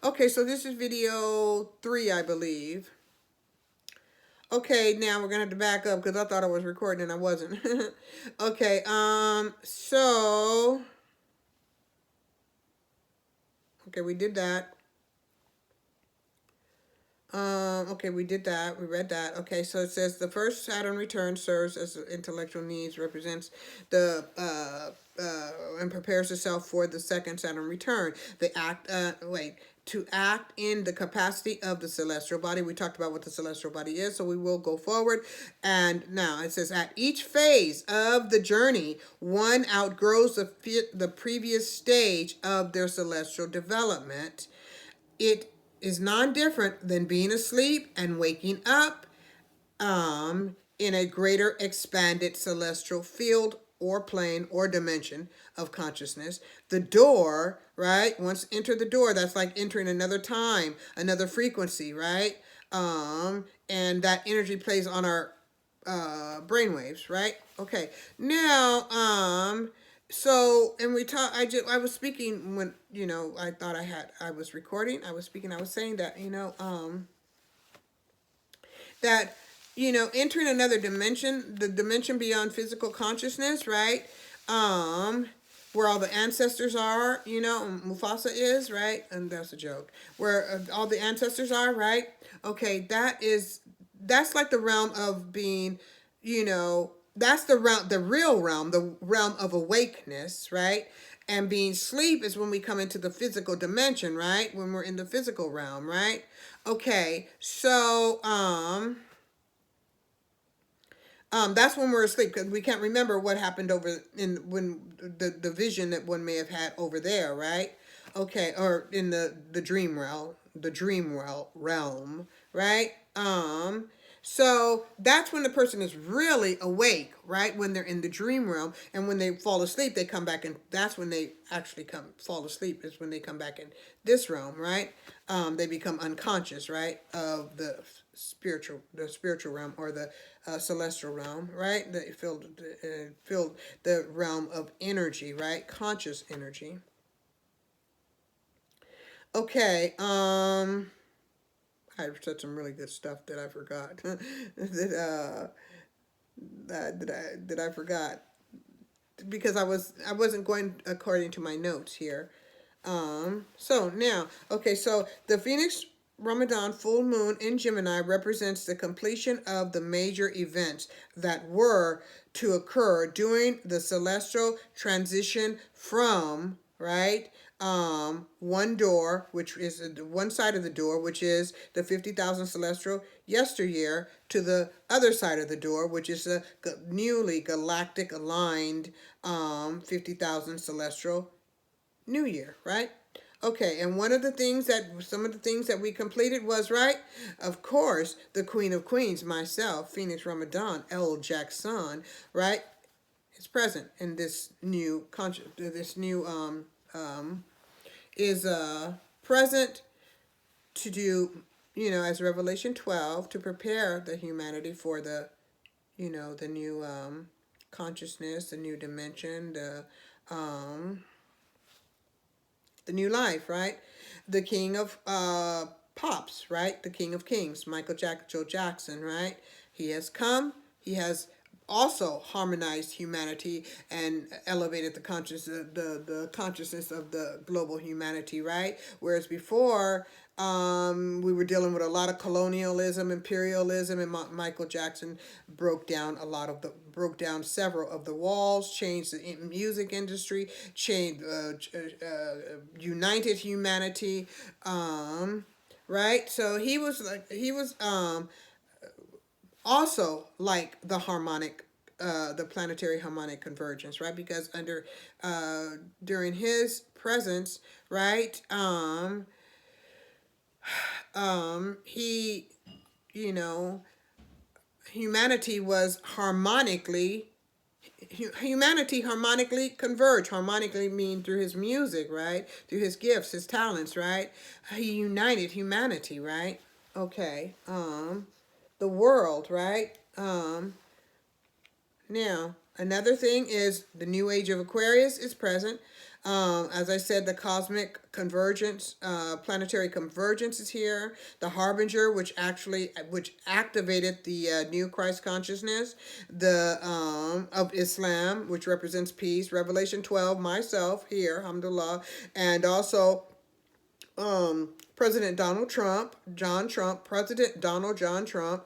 Okay, so this is video 3, I believe. Okay, now we're gonna have to back up because I thought I was recording and I wasn't. Okay, so okay, we did that. Okay, we did that. We read that. Okay, so it says the first Saturn return serves as intellectual needs, represents the and prepares itself for the second Saturn return. The act, to act in the capacity of the celestial body. We talked about what the celestial body is, so we will go forward. And now it says at each phase of the journey, one outgrows the previous stage of their celestial development. It is non-different than being asleep and waking up in a greater expanded celestial field or plane or dimension of consciousness. The door, right? Once enter the door, that's like entering another time, another frequency, right? And that energy plays on our brainwaves, right? Okay. Now, so, and I was speaking when, I thought I was recording. I was speaking, I was saying that, that, entering another dimension, the dimension beyond physical consciousness, right? Where all the ancestors are, Mufasa is, right? And that's a joke. Where all the ancestors are, right? Okay, that's like the realm of being, that's the real realm, the realm of awakeness, right? And being sleep is when we come into the physical dimension, right? When we're in the physical realm, right? Okay, so that's when we're asleep because we can't remember what happened over in when the vision that one may have had over there, right? Okay, or in the dream realm, right? So that's when the person is really awake, right? When they're in the dream realm, and when they fall asleep, they come back, and that's when they actually fall asleep. Is when they come back in this realm, right? They become unconscious, right, of the spiritual realm or the celestial realm, right? They filled the realm of energy, right? Conscious energy. Okay. I said some really good stuff that I forgot. that I forgot because I wasn't going according to my notes here. So now, okay, so the Phenix Ramadan full moon in Gemini represents the completion of the major events that were to occur during the celestial transition from, right, one door, which is one side of the door, which is the 50,000 celestial yesteryear, to the other side of the door, which is the newly galactic aligned 50,000 celestial New Year, right? Okay, and some of the things that we completed was, right, of course, the Queen of Queens, myself, Phenix Ramadan, El Jackson, right, is present in this new, is present to do, as Revelation 12, to prepare the humanity for the, the new consciousness, the new dimension, the new life, right? The king of pops, right? The king of kings, Joe Jackson, right? He has come. He has also harmonized humanity and elevated the consciousness of the global humanity, right? Whereas before, we were dealing with a lot of colonialism, imperialism, and Michael Jackson broke down several of the walls, changed the music industry, united humanity, right? So he was also like the planetary harmonic convergence, right? Because during his presence, right, he, humanity was humanity harmonically converged. Harmonically mean through his music, right? Through his gifts, his talents, right? He united humanity, right? Okay. The world, right? Now, another thing is the new age of Aquarius is present. As I said, the cosmic convergence, planetary convergence is here. The harbinger, which activated the new Christ consciousness, the of Islam, which represents peace. Revelation 12, myself here, alhamdulillah, and also President Donald Trump, President Donald John Trump,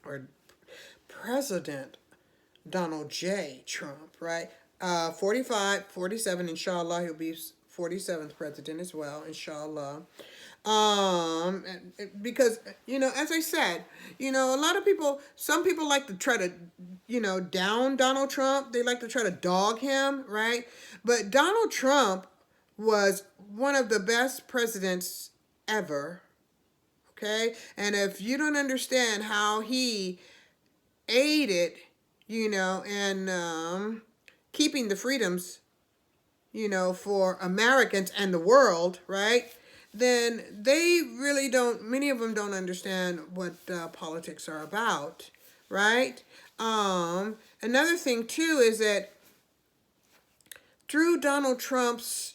or President Donald J. Trump, right? 45, 47, inshallah, he'll be 47th president as well, inshallah. Because, as I said, a lot of people, some people like to try to, down Donald Trump. They like to try to dog him, right? But Donald Trump was one of the best presidents ever, okay? And if you don't understand how he aided, and keeping the freedoms, for Americans and the world, right? Then they really don't, many of them don't understand what politics are about, right? Another thing too is that through Donald Trump's,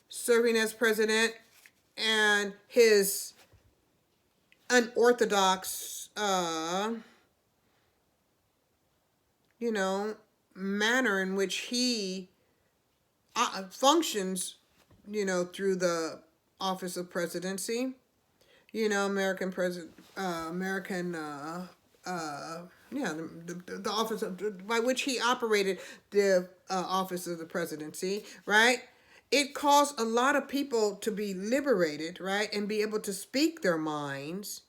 serving as president and his unorthodox, manner in which he functions, through the office of presidency, American president, the office of, by which he operated the office of the presidency, right? It caused a lot of people to be liberated, right, and be able to speak their minds.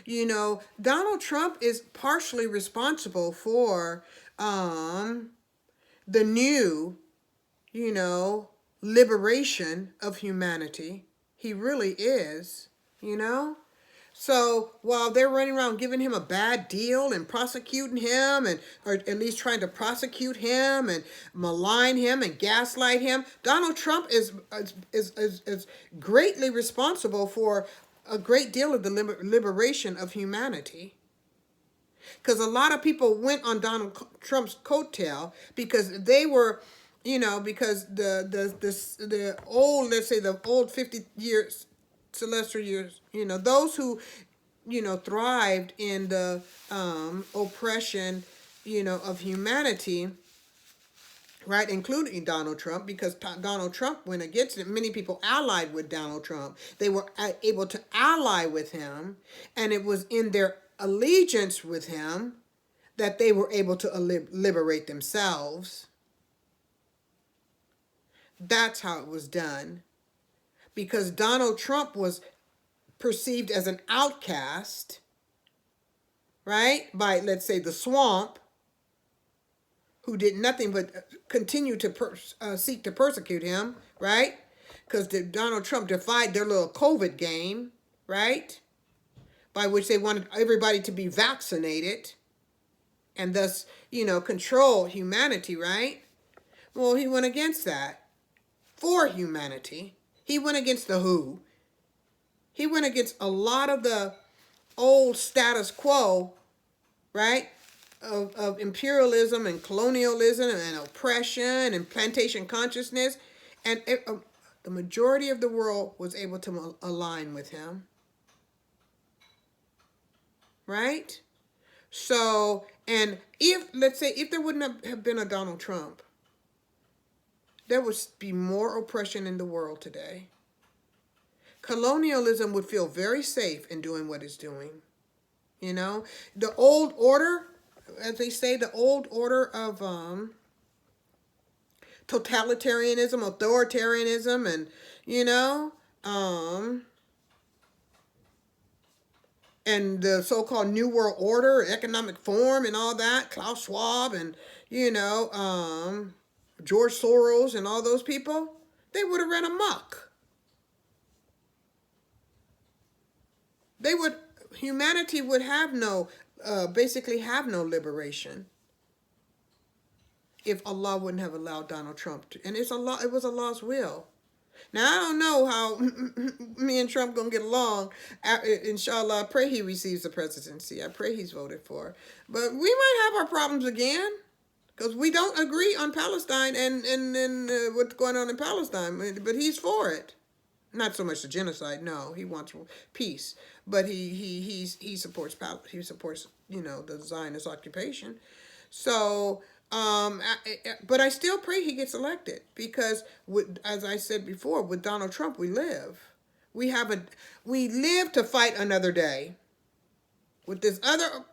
Donald Trump is partially responsible for the new, liberation of humanity. He really is, So while they're running around giving him a bad deal and prosecuting him, or at least trying to prosecute him and malign him and gaslight him, Donald Trump is greatly responsible for a great deal of the liberation of humanity. Because a lot of people went on Donald Trump's coattail because they were, because the old, let's say the old 50 years, celestial years, those who, thrived in the oppression, of humanity, right, including Donald Trump, because Donald Trump went against it. Many people allied with Donald Trump. They were able to ally with him, and it was in their allegiance with him that they were able to liberate themselves. That's how it was done. Because Donald Trump was perceived as an outcast, right, by, let's say, the swamp, who did nothing but continue to seek to persecute him, right? Because Donald Trump defied their little COVID game, right? By which they wanted everybody to be vaccinated and thus, control humanity, right? Well, he went against that for humanity. He went against the WHO. He went against a lot of the old status quo, right, of imperialism and colonialism and oppression and plantation consciousness. And the majority of the world was able to align with him. Right? So, and let's say, if there wouldn't have been a Donald Trump, there would be more oppression in the world today. Colonialism would feel very safe in doing what it's doing. The old order, as they say, the old order of totalitarianism, authoritarianism, and, and the so-called New World Order, economic form, and all that, Klaus Schwab, and, George Soros, and all those people, they would have ran amok. Humanity would have basically have no liberation if Allah wouldn't have allowed Donald Trump to. And it was Allah's will. Now, I don't know how me and Trump going to get along. Inshallah, I pray he receives the presidency. I pray he's voted for. But we might have our problems again. Because we don't agree on Palestine and what's going on in Palestine, but he's for it. Not so much the genocide. No, he wants peace, but he supports he supports the Zionist occupation. So, but I still pray he gets elected because, as I said before, with Donald Trump we live. We live to fight another day. With this other,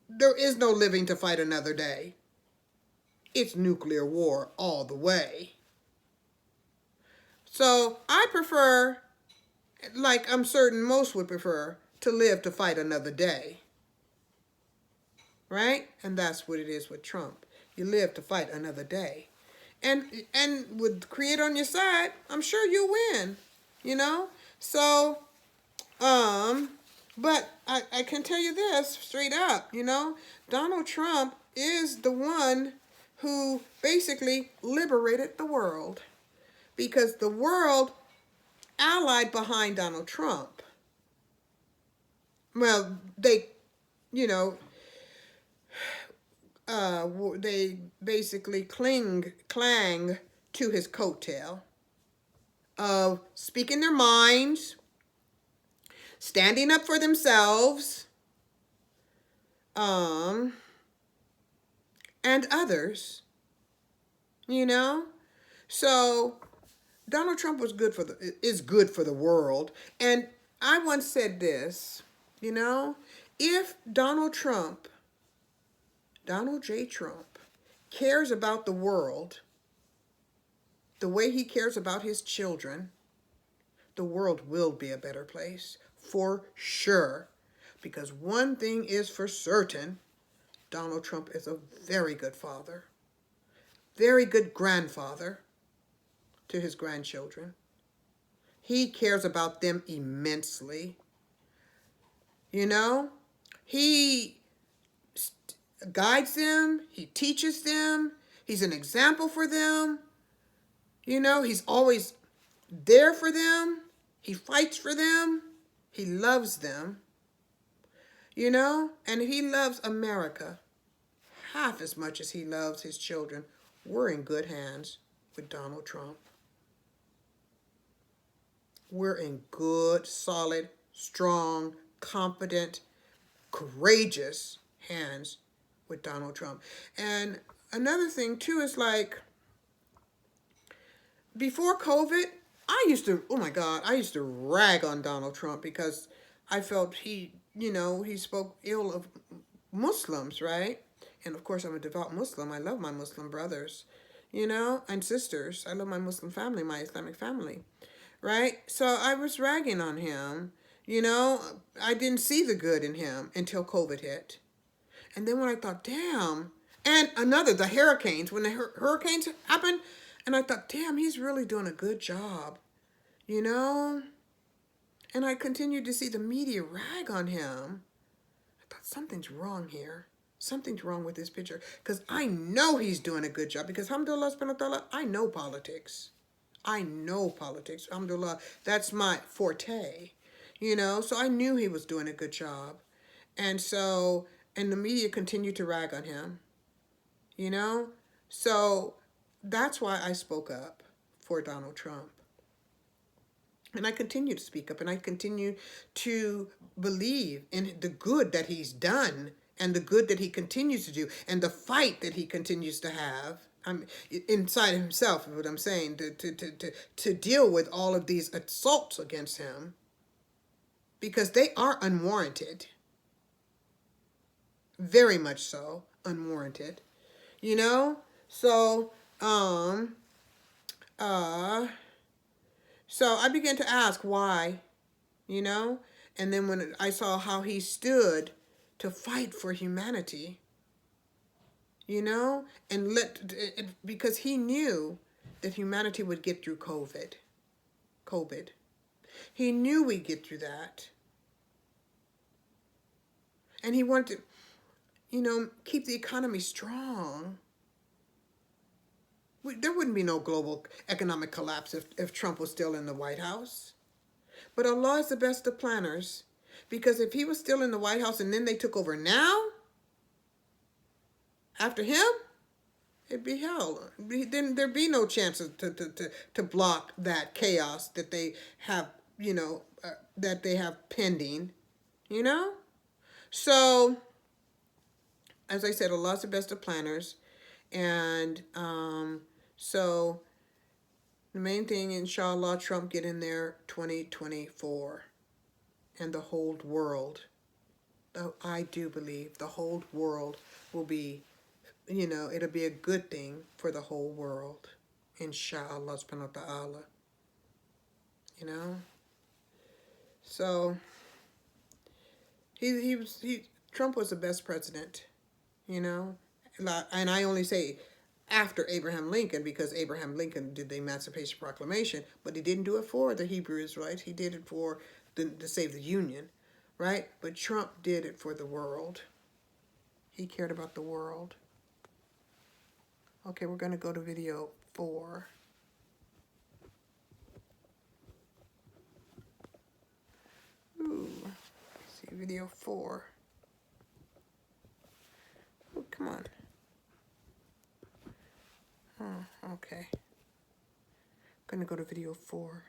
there is no living to fight another day. It's nuclear war all the way. So I prefer, like I'm certain most would prefer, to live to fight another day. Right? And that's what it is with Trump. You live to fight another day. And with Creator on your side, I'm sure you'll win. So, but I can tell you this straight up, Donald Trump is the one who basically liberated the world. Because the world allied behind Donald Trump. Well, they basically clang to his coattail of speaking their minds, standing up for themselves, and others, So Donald Trump is good for the world. And I once said this, if Donald J. Trump, cares about the world the way he cares about his children, the world will be a better place, for sure. Because one thing is for certain, Donald Trump is a very good father, very good grandfather to his grandchildren. He cares about them immensely. He guides them, he teaches them, he's an example for them. He's always there for them. He fights for them. He loves them. And he loves America half as much as he loves his children. We're in good hands with Donald Trump. We're in good, solid, strong, competent, courageous hands with Donald Trump. And another thing, too, is like, before COVID, I used to rag on Donald Trump because I felt he spoke ill of Muslims, right? And of course, I'm a devout Muslim. I love my Muslim brothers, and sisters. I love my Muslim family, my Islamic family, right? So I was ragging on him. I didn't see the good in him until COVID hit. And then when I thought, damn, and the hurricanes, when the hurricanes happened, and I thought, damn, he's really doing a good job, And I continued to see the media rag on him. I thought, something's wrong here. Something's wrong with this picture. Because I know he's doing a good job. Because alhamdulillah, I know politics. Alhamdulillah, that's my forte. So I knew he was doing a good job. And the media continued to rag on him. So that's why I spoke up for Donald Trump. And I continue to speak up, and I continue to believe in the good that he's done and the good that he continues to do and the fight that he continues to have inside himself, is what I'm saying, to deal with all of these assaults against him, because they are unwarranted. Very much so, unwarranted. So, so I began to ask why, and then when I saw how he stood to fight for humanity, and because he knew that humanity would get through COVID. He knew we'd get through that. And he wanted to, keep the economy strong. There wouldn't be no global economic collapse if Trump was still in the White House. But Allah is the best of planners. Because if he was still in the White House and then they took over now, after him, It'd be hell. Then there'd be no chance to block that chaos that they have, that they have pending, you know? So, as I said, Allah's the best of planners. And so the main thing, inshallah, Trump get in there 2024 and the whole world. I do believe the whole world will be, it'll be a good thing for the whole world. Inshallah subhanahu wa ta'ala. So Trump was the best president, and I only say after Abraham Lincoln because Abraham Lincoln did the Emancipation Proclamation, but he didn't do it for the Hebrew Israelites. He did it for to save the Union, right? But Trump did it for the world. He cared about the world. Okay, we're going to go to video 4. Ooh, let's see, video 4. Oh, come on. Oh, okay. I'm going to go to video 4.